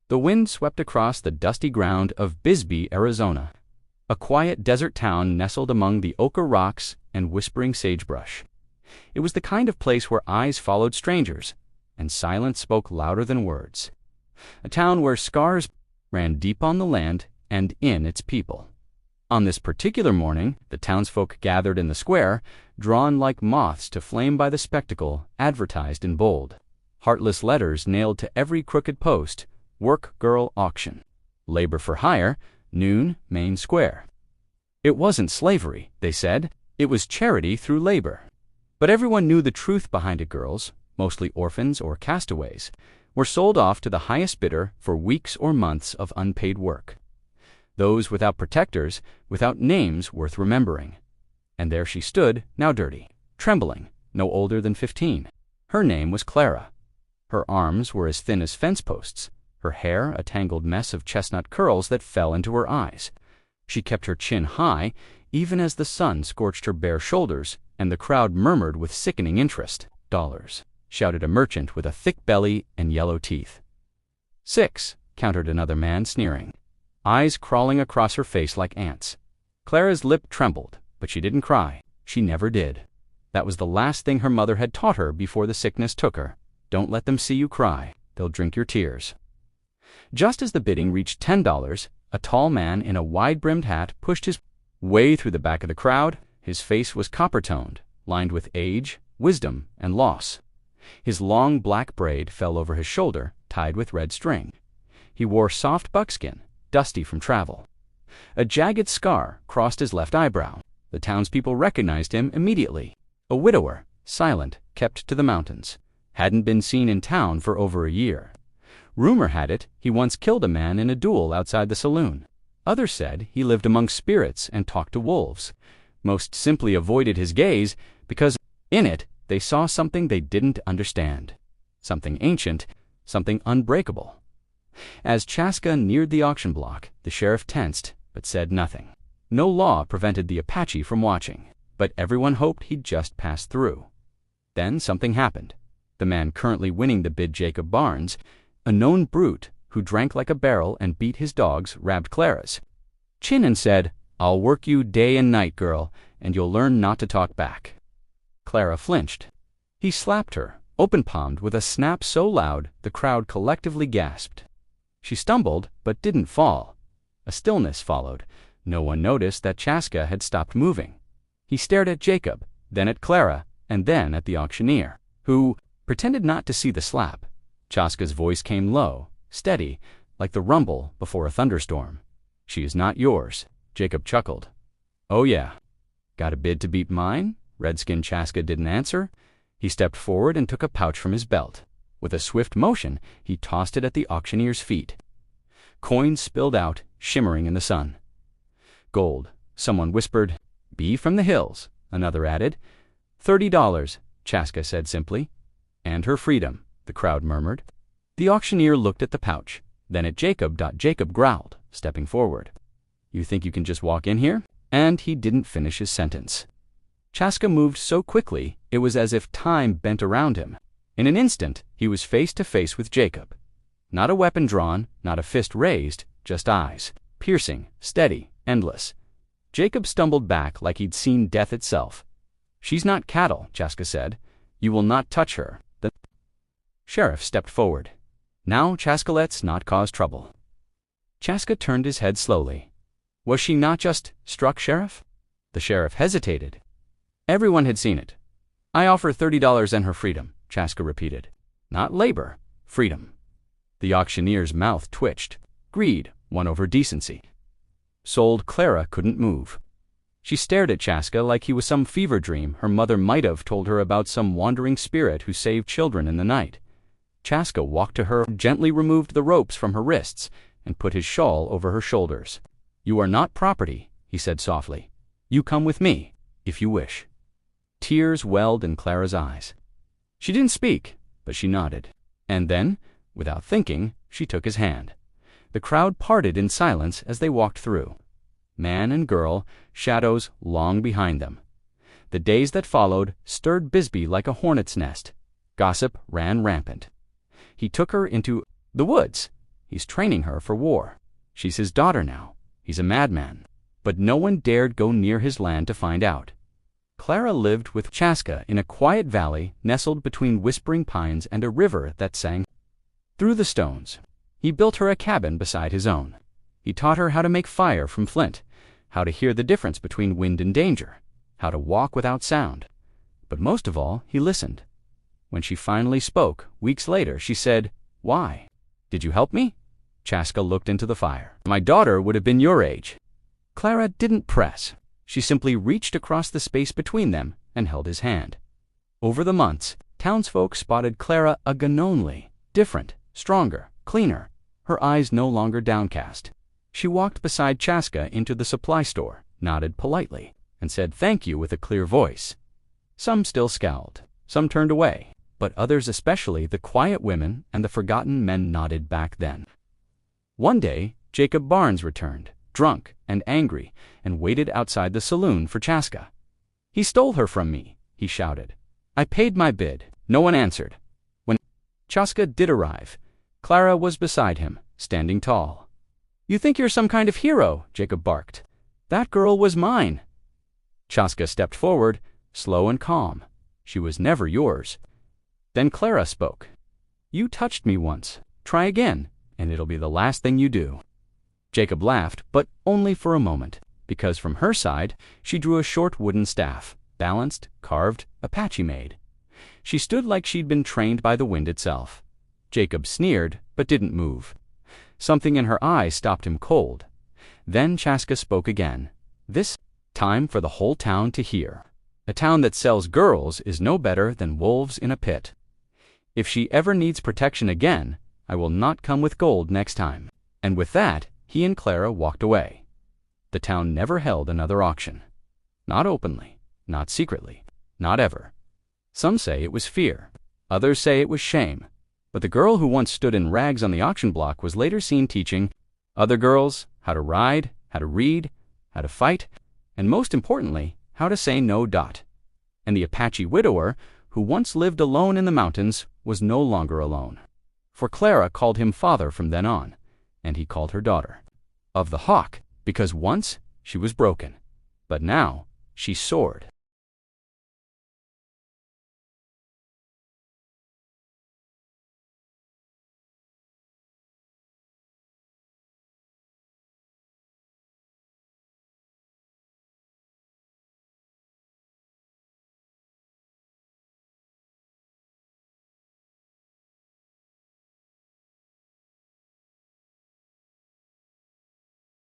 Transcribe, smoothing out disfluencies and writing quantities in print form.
The wind swept across the dusty ground of Bisbee, Arizona, a quiet desert town nestled among the ochre rocks and whispering sagebrush. It was the kind of place where eyes followed strangers, and silence spoke louder than words. A town where scars ran deep on the land and in its people. On this particular morning, the townsfolk gathered in the square, drawn like moths to flame by the spectacle advertised in bold, heartless letters nailed to every crooked post: Work Girl Auction. Labor for hire, noon, Main Square. It wasn't slavery, they said. It was charity through labor. But everyone knew the truth behind it. Girls, mostly orphans or castaways, were sold off to the highest bidder for weeks or months of unpaid work. Those without protectors, without names worth remembering. And there she stood, now dirty, trembling, no older than 15. Her name was Clara. Her arms were as thin as fence posts, her hair a tangled mess of chestnut curls that fell into her eyes. She kept her chin high, even as the sun scorched her bare shoulders, and the crowd murmured with sickening interest. "$, shouted a merchant with a thick belly and yellow teeth. "$6, countered another man, sneering, eyes crawling across her face like ants. Clara's lip trembled, but she didn't cry. She never did. That was the last thing her mother had taught her before the sickness took her. Don't let them see you cry. They'll drink your tears. Just as the bidding reached $10, a tall man in a wide-brimmed hat pushed his way through the back of the crowd. His face was copper-toned, lined with age, wisdom, and loss. His long black braid fell over his shoulder, tied with red string. He wore soft buckskin, dusty from travel. A jagged scar crossed his left eyebrow. The townspeople recognized him immediately. A widower, silent, kept to the mountains. Hadn't been seen in town for over a year. Rumor had it he once killed a man in a duel outside the saloon. Others said he lived among spirits and talked to wolves. Most simply avoided his gaze because in it they saw something they didn't understand. Something ancient, something unbreakable. As Chaska neared the auction block, the sheriff tensed, but said nothing. No law prevented the Apache from watching, but everyone hoped he'd just pass through. Then something happened. The man currently winning the bid, Jacob Barnes, a known brute who drank like a barrel and beat his dogs, grabbed Clara's chin and said, "I'll work you day and night, girl, and you'll learn not to talk back." Clara flinched. He slapped her, open-palmed, with a snap so loud the crowd collectively gasped. She stumbled, but didn't fall. A stillness followed. No one noticed that Chaska had stopped moving. He stared at Jacob, then at Clara, and then at the auctioneer, who pretended not to see the slap. Chaska's voice came low, steady, like the rumble before a thunderstorm. "She is not yours." Jacob chuckled. "Oh yeah. Got a bid to beat mine?" Redskin Chaska didn't answer. He stepped forward and took a pouch from his belt. With a swift motion, he tossed it at the auctioneer's feet. Coins spilled out, shimmering in the sun. "Gold," someone whispered. "Be from the hills," another added. $30, Chaska said simply. "And her freedom," the crowd murmured. The auctioneer looked at the pouch, then at Jacob. Jacob growled, stepping forward. "You think you can just walk in here?" And he didn't finish his sentence. Chaska moved so quickly it was as if time bent around him. In an instant, he was face to face with Jacob. Not a weapon drawn, not a fist raised, just eyes, piercing, steady, endless. Jacob stumbled back like he'd seen death itself. "She's not cattle," Chaska said. "You will not touch her." The sheriff stepped forward. "Now, Chaska, let's not cause trouble." Chaska turned his head slowly. "Was she not just struck, Sheriff?" The sheriff hesitated. Everyone had seen it. "I offer $30 and her freedom," Chaska repeated. "Not labor, freedom." The auctioneer's mouth twitched. Greed won over decency. Sold Clara couldn't move. She stared at Chaska like he was some fever dream her mother might have told her about, some wandering spirit who saved children in the night. Chaska walked to her, gently removed the ropes from her wrists, and put his shawl over her shoulders. "You are not property," he said softly. "You come with me, if you wish." Tears welled in Clara's eyes. She didn't speak, but she nodded. And then, without thinking, she took his hand. The crowd parted in silence as they walked through. Man and girl, shadows long behind them. The days that followed stirred Bisbee like a hornet's nest. Gossip ran rampant. He took her into the woods. He's training her for war. She's his daughter now. He's a madman. But no one dared go near his land to find out. Clara lived with Chaska in a quiet valley nestled between whispering pines and a river that sang through the stones. He built her a cabin beside his own. He taught her how to make fire from flint, how to hear the difference between wind and danger, how to walk without sound. But most of all, he listened. When she finally spoke, weeks later, she said, "Why? Did you help me?" Chaska looked into the fire. "My daughter would have been your age." Clara didn't press. She simply reached across the space between them and held his hand. Over the months, townsfolk spotted Clara again, different, stronger, cleaner, her eyes no longer downcast. She walked beside Chaska into the supply store, nodded politely, and said thank you with a clear voice. Some still scowled, some turned away, but others, especially the quiet women and the forgotten men, nodded back then. One day, Jacob Barnes returned, drunk and angry, and waited outside the saloon for Chaska. "He stole her from me," he shouted. "I paid my bid." No one answered. When Chaska did arrive, Clara was beside him, standing tall. "You think you're some kind of hero," Jacob barked. "That girl was mine." Chaska stepped forward, slow and calm. "She was never yours." Then Clara spoke. "You touched me once. Try again, and it'll be the last thing you do." Jacob laughed, but only for a moment, because from her side she drew a short wooden staff, balanced, carved, Apache made. She stood like she'd been trained by the wind itself. Jacob sneered, but didn't move. Something in her eyes stopped him cold. Then Chaska spoke again, this time for the whole town to hear. "A town that sells girls is no better than wolves in a pit. If she ever needs protection again, I will not come with gold next time." And with that, he and Clara walked away. The town never held another auction. Not openly, not secretly, not ever. Some say it was fear. Others say it was shame. But the girl who once stood in rags on the auction block was later seen teaching other girls how to ride, how to read, how to fight, and most importantly, how to say no. And the Apache widower, who once lived alone in the mountains, was no longer alone. For Clara called him father from then on, and he called her daughter. Of the hawk, because once she was broken, but now she soared.